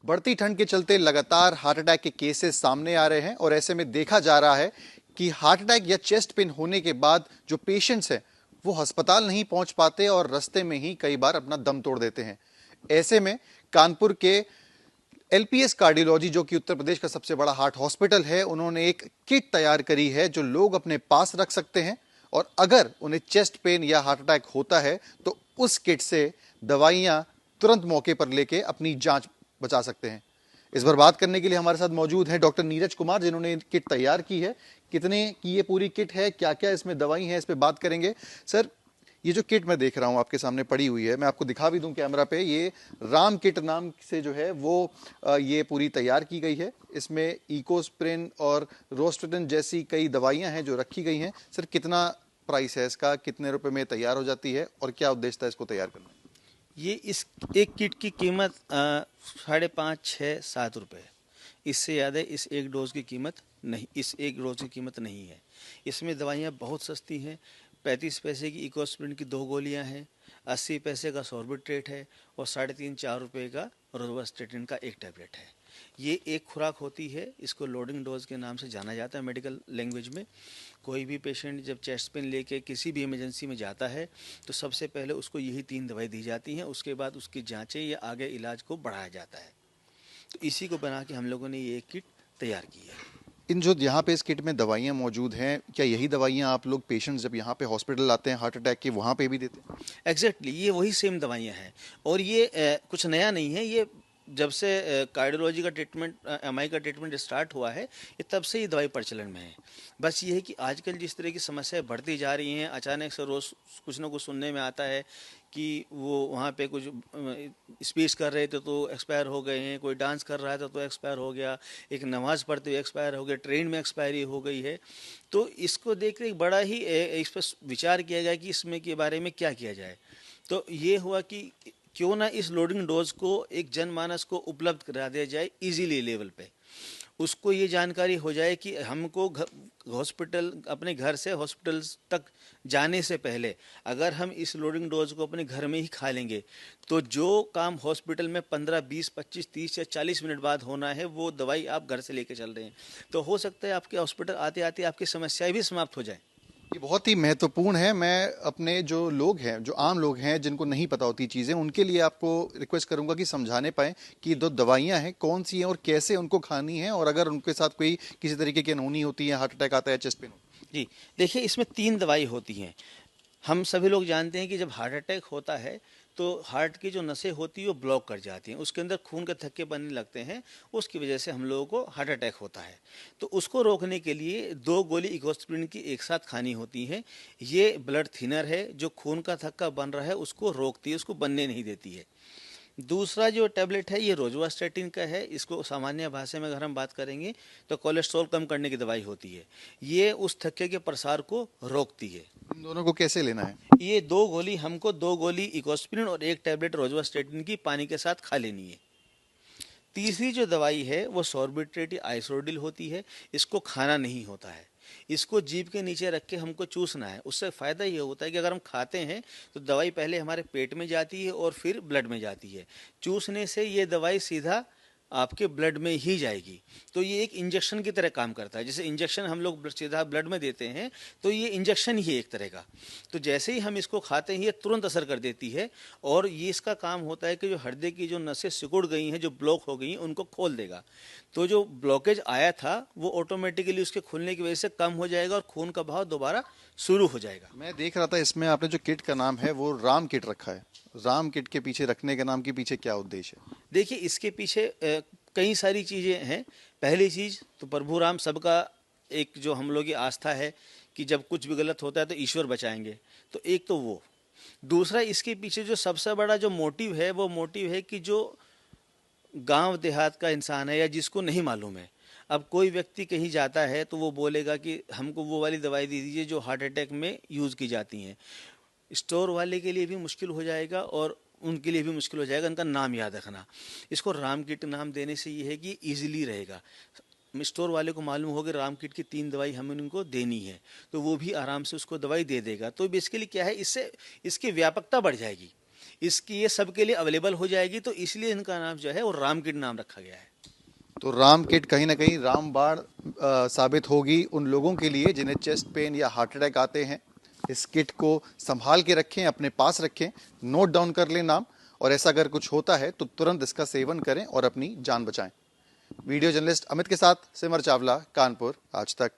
बढ़ती ठंड के चलते लगातार हार्ट अटैक के केसेस सामने आ रहे हैं और ऐसे में देखा जा रहा है कि हार्ट अटैक या चेस्ट पेन होने के बाद जो पेशेंट्स हैं वो अस्पताल नहीं पहुंच पाते और रास्ते में ही कई बार अपना दम तोड़ देते हैं। ऐसे में कानपुर के एलपीएस कार्डियोलॉजी, जो कि उत्तर प्रदेश का सबसे बड़ा हार्ट हॉस्पिटल है, उन्होंने एक किट तैयार करी है जो लोग अपने पास रख सकते हैं और अगर उन्हें चेस्ट पेन या हार्ट अटैक होता है तो उस किट से दवाइयां तुरंत मौके पर लेके अपनी जांच बचा सकते हैं। इस पर बात करने के लिए हमारे साथ मौजूद हैं डॉक्टर नीरज कुमार, जिन्होंने किट तैयार की है। कितने की ये पूरी किट है, क्या क्या इसमें दवाई है, इस पे बात करेंगे। सर, ये जो किट मैं देख रहा हूँ आपके सामने पड़ी हुई है, मैं आपको दिखा भी दूं कैमरा पे, ये राम किट नाम से जो है वो ये पूरी तैयार की गई है। इसमें इकोस्प्रिन और रोस्ट्रेटिन जैसी कई दवाइयां हैं जो रखी गई हैं। सर, कितना प्राइस है इसका, कितने रुपए में तैयार हो जाती है और क्या उद्देश्य था इसको तैयार करना? ये इस एक किट की कीमत 5.5, 6, 7 रुपये। इससे ज़्यादा इस एक डोज की कीमत नहीं, इस एक डोज की कीमत नहीं है। इसमें दवाइयाँ बहुत सस्ती हैं। 35 पैसे की इकोस्प्रिन की 2 गोलियाँ हैं, 80 पैसे का सॉर्बिट्रेट है और 3.5, 4 रुपये का रोवास्टेटिन का एक टैबलेट है। ये एक खुराक होती है, इसको लोडिंग डोज के नाम से जाना जाता है मेडिकल लैंग्वेज में। कोई भी पेशेंट जब चेस्ट पेन लेके किसी भी इमरजेंसी में जाता है तो सबसे पहले उसको यही 3 दवाई दी जाती हैं, उसके बाद उसकी जांचें या आगे इलाज को बढ़ाया जाता है। तो इसी को बना के हम लोगों ने ये किट तैयार की है। इन जो यहाँ पे इस किट में दवाइयाँ मौजूद हैं, क्या यही दवाइयाँ आप लोग पेशेंट्स जब यहाँ पे हॉस्पिटल आते हैं हार्ट अटैक के, वहाँ पे भी देते हैं? एग्जैक्टली ये वही सेम दवाइयाँ हैं और ये कुछ नया नहीं है। ये जब से कार्डियोलॉजी का ट्रीटमेंट, एमआई का ट्रीटमेंट स्टार्ट हुआ है, ये तब से ये दवाई प्रचलन में है। बस ये है कि आजकल जिस तरह की समस्याएं बढ़ती जा रही हैं, अचानक से रोज़ कुछ ना कुछ सुनने में आता है कि वो वहाँ पे कुछ स्पीच कर रहे थे तो एक्सपायर हो गए हैं, कोई डांस कर रहा था तो एक्सपायर हो गया, एक नमाज़ पढ़ते हुए एक्सपायर हो गया, ट्रेन में एक्सपायरी हो गई है। तो इसको देख कर बड़ा ही इस पर विचार किया गया कि इसमें के बारे में क्या किया जाए। तो ये हुआ कि क्यों ना इस लोडिंग डोज को एक जनमानस को उपलब्ध करा दिया जाए इजीली लेवल पे। उसको ये जानकारी हो जाए कि हमको हॉस्पिटल, अपने घर से हॉस्पिटल तक जाने से पहले अगर हम इस लोडिंग डोज को अपने घर में ही खा लेंगे तो जो काम हॉस्पिटल में 15, 20, 25, 30 या 40 मिनट बाद होना है वो दवाई आप घर से लेके चल रहे हैं। तो हो सकता है आपके हॉस्पिटल आते आते आपकी समस्याएं भी समाप्त हो जाए। ये बहुत ही महत्वपूर्ण है। मैं अपने जो लोग हैं, जो आम लोग हैं जिनको नहीं पता होती चीज़ें, उनके लिए आपको रिक्वेस्ट करूंगा कि समझाने पाएं कि दो दवाइयां हैं कौन सी हैं और कैसे उनको खानी है, और अगर उनके साथ कोई किसी तरीके की अनहोनी होती है, हार्ट अटैक आता है, चेस्ट पेन होता जी देखिए, इसमें 3 दवाई होती हैं। हम सभी लोग जानते हैं कि जब हार्ट अटैक होता है तो हार्ट की जो नसें होती हैं वो ब्लॉक कर जाती हैं, उसके अंदर खून के थक्के बनने लगते हैं, उसकी वजह से हम लोगों को हार्ट अटैक होता है। तो उसको रोकने के लिए 2 गोली इकोस्प्रिन की एक साथ खानी होती हैं। ये ब्लड थिनर है, जो खून का थक्का बन रहा है उसको रोकती है, उसको बनने नहीं देती है। दूसरा जो टैबलेट है ये रोजुवास्टेटिन का है। इसको सामान्य भाषा में अगर हम बात करेंगे तो कोलेस्ट्रॉल कम करने की दवाई होती है। ये उस थक्के के प्रसार को रोकती है। है। इन दोनों को कैसे लेना है? ये 2 गोली हमको, 2 गोली इकोस्प्रिन और एक टैबलेट रोजुवास्टेटिन की पानी के साथ खा लेनी है। तीसरी जो दवाई है वो सॉर्बिट्रेट या आइसोडिल होती है। इसको खाना नहीं होता है, इसको जीभ के नीचे रख के हमको चूसना है। उससे फ़ायदा ये होता है कि अगर हम खाते हैं तो दवाई पहले हमारे पेट में जाती है और फिर ब्लड में जाती है। चूसने से ये दवाई सीधा आपके ब्लड में ही जाएगी। तो ये एक इंजेक्शन की तरह काम करता है। जैसे इंजेक्शन हम लोग सीधा ब्लड में देते हैं तो ये इंजेक्शन ही है एक तरह का। तो जैसे ही हम इसको खाते हैं ये तुरंत असर कर देती है और ये इसका काम होता है कि जो हृदय की जो नसें सिकुड़ गई हैं, जो ब्लॉक हो गई हैं, उनको खोल देगा। तो जो ब्लॉकेज आया था वो ऑटोमेटिकली उसके खुलने की वजह से कम हो जाएगा और खून का बहाव दोबारा शुरू हो जाएगा। मैं देख रहा था इसमें आपने जो किट का नाम है वो राम किट रखा है। राम किट के पीछे रखने के नाम के पीछे क्या उद्देश्य है? देखिए, इसके पीछे कई सारी चीज़ें हैं। पहली चीज़ तो प्रभु राम सबका एक जो हम लोग की आस्था है कि जब कुछ भी गलत होता है तो ईश्वर बचाएंगे। तो एक तो वो। दूसरा, इसके पीछे जो सबसे बड़ा जो मोटिव है वो मोटिव है कि जो गांव देहात का इंसान है या जिसको नहीं मालूम है, अब कोई व्यक्ति कहीं जाता है तो वो बोलेगा कि हमको वो वाली दवाई दे दीजिए जो हार्ट अटैक में यूज़ की जाती हैं। स्टोर वाले के लिए भी मुश्किल हो जाएगा और उनके लिए भी मुश्किल हो जाएगा उनका नाम याद रखना। इसको राम किट नाम देने से ये है कि ईजिली रहेगा। स्टोर वाले को मालूम होगा राम किट की 3 दवाई हमें उनको देनी है तो वो भी आराम से उसको दवाई दे देगा। तो बेसिकली क्या है, इससे इसकी व्यापकता बढ़ जाएगी। इसकी ये सबके लिए अवेलेबल हो जाएगी, तो इसलिए इनका नाम जो है वो राम किट नाम रखा गया है। तो राम किट कहीं ना कहीं रामबाण साबित होगी उन लोगों के लिए जिन्हें चेस्ट पेन या हार्ट अटैक आते हैं। इस किट को संभाल के रखें, अपने पास रखें, नोट डाउन कर लें नाम, और ऐसा अगर कुछ होता है तो तुरंत इसका सेवन करें और अपनी जान बचाएं। वीडियो जर्नलिस्ट अमित के साथ सिमर चावला, कानपुर, आज तक।